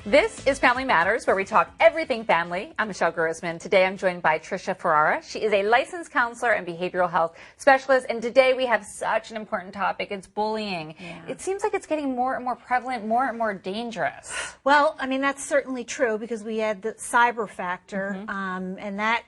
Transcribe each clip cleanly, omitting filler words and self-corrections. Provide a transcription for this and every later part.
This is Family Matters, where we talk everything family. I'm Michelle Grossman. Today I'm joined by Tricia Ferrara. She is a licensed counselor and behavioral health specialist. And today we have such an important topic. It's bullying. Yeah. It seems like it's getting more and more prevalent, more and more dangerous. Well, I mean, that's certainly true because we add the cyber factor, and that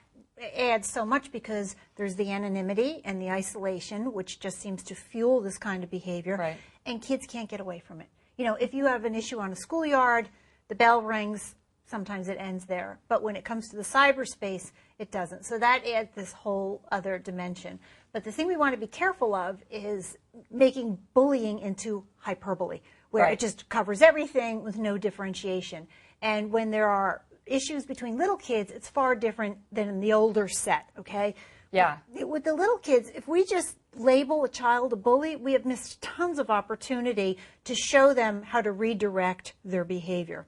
adds so much because there's the anonymity and the isolation, which just seems to fuel this kind of behavior. Right. And kids can't get away from it. You know, if you have an issue on a schoolyard, the bell rings, sometimes it ends there. But when it comes to the cyberspace, it doesn't. So that adds this whole other dimension. But the thing we want to be careful of is making bullying into hyperbole, where it just covers everything with no differentiation. And when there are issues between little kids, it's far different than in the older set, okay? Yeah. With the little kids, if we just label a child a bully, we have missed tons of opportunity to show them how to redirect their behavior.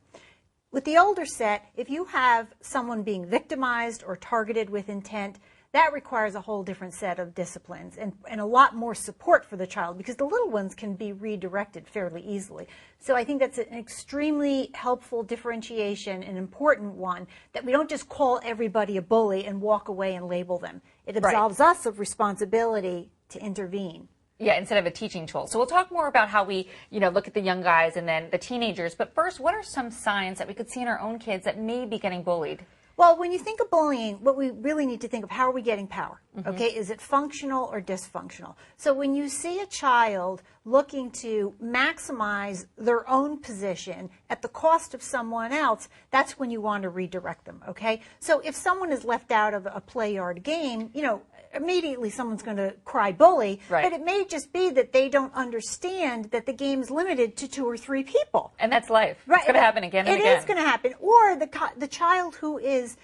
With the older set, if you have someone being victimized or targeted with intent, that requires a whole different set of disciplines and a lot more support for the child because the little ones can be redirected fairly easily. So I think that's an extremely helpful differentiation, an important one, that we don't just call everybody a bully and walk away and label them. It absolves us of responsibility to intervene. Yeah, instead of a teaching tool. So we'll talk more about how we, look at the young guys and then the teenagers. But first, what are some signs that we could see in our own kids that may be getting bullied? Well, when you think of bullying, what we really need to think of, how are we getting power? Okay, is it functional or dysfunctional? So when you see a child looking to maximize their own position at the cost of someone else, that's when you want to redirect them, okay? So if someone is left out of a play yard game, immediately someone's going to cry bully, but it may just be that they don't understand that the game is limited to 2 or 3 people. And that's life. It's going to happen again and again. It is going to happen. Or the child who is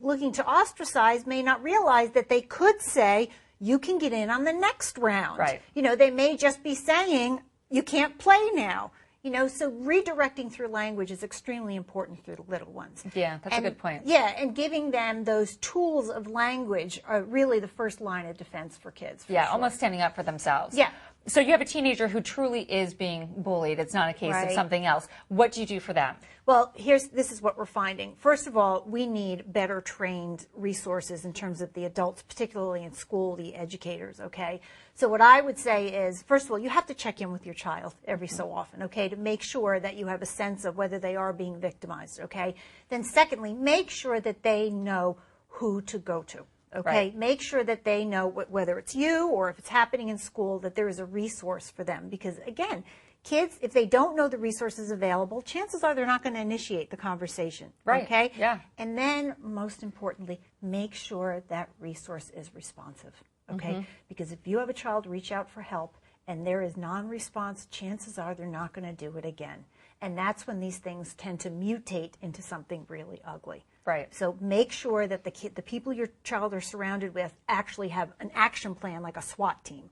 looking to ostracise may not realize that they could say, you can get in on the next round. Right. They may just be saying, you can't play now. So redirecting through language is extremely important for the little ones. Yeah, that's a good point. Yeah, and giving them those tools of language are really the first line of defense for kids. Yeah, almost standing up for themselves. Yeah. So you have a teenager who truly is being bullied. It's not a case of something else. What do you do for them? Well, this is what we're finding. First of all, we need better trained resources in terms of the adults, particularly in school, the educators, okay? So what I would say is, first of all, you have to check in with your child every so often, okay, to make sure that you have a sense of whether they are being victimized, okay? Then secondly, make sure that they know who to go to. Okay, make sure that they know whether it's you or if it's happening in school, that there is a resource for them. Because again, kids, if they don't know the resources available, chances are they're not going to initiate the conversation. Right. Okay? Yeah. And then, most importantly, make sure that resource is responsive. Okay? Because if you have a child reach out for help and there is non-response, chances are they're not going to do it again. And that's when these things tend to mutate into something really ugly. Right. So make sure that the people your child are surrounded with actually have an action plan, like a SWAT team.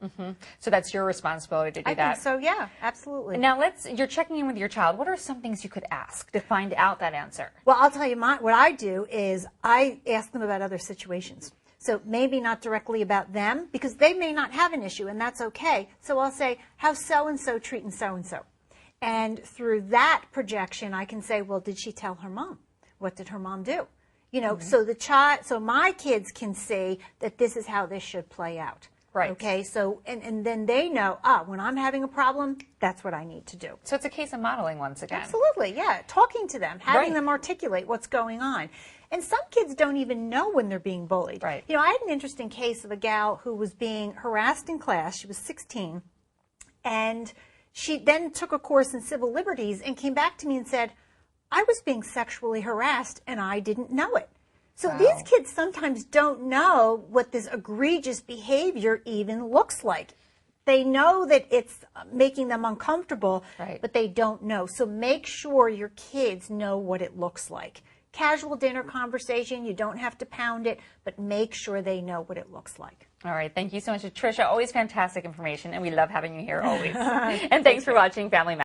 So that's your responsibility to do that. I think so, yeah, absolutely. Now you're checking in with your child. What are some things you could ask to find out that answer? Well, I'll tell you, what I do is I ask them about other situations. So maybe not directly about them, because they may not have an issue, and that's okay. So I'll say, how's so-and-so treating so-and-so? And through that projection, I can say, well, did she tell her mom? What did her mom do? So my kids can see that this is how this should play out. Right. Okay. So, and then they know, when I'm having a problem, that's what I need to do. So it's a case of modeling once again. Absolutely. Yeah. Talking to them, having them articulate what's going on. And some kids don't even know when they're being bullied. Right. I had an interesting case of a gal who was being harassed in class. She was 16, and she then took a course in civil liberties and came back to me and said, I was being sexually harassed and I didn't know it. So these kids sometimes don't know what this egregious behavior even looks like. They know that it's making them uncomfortable, but they don't know. So make sure your kids know what it looks like. Casual dinner conversation, you don't have to pound it, but make sure they know what it looks like. All right. Thank you so much, Tricia. Always fantastic information, and we love having you here always. And thanks for watching Family Matters.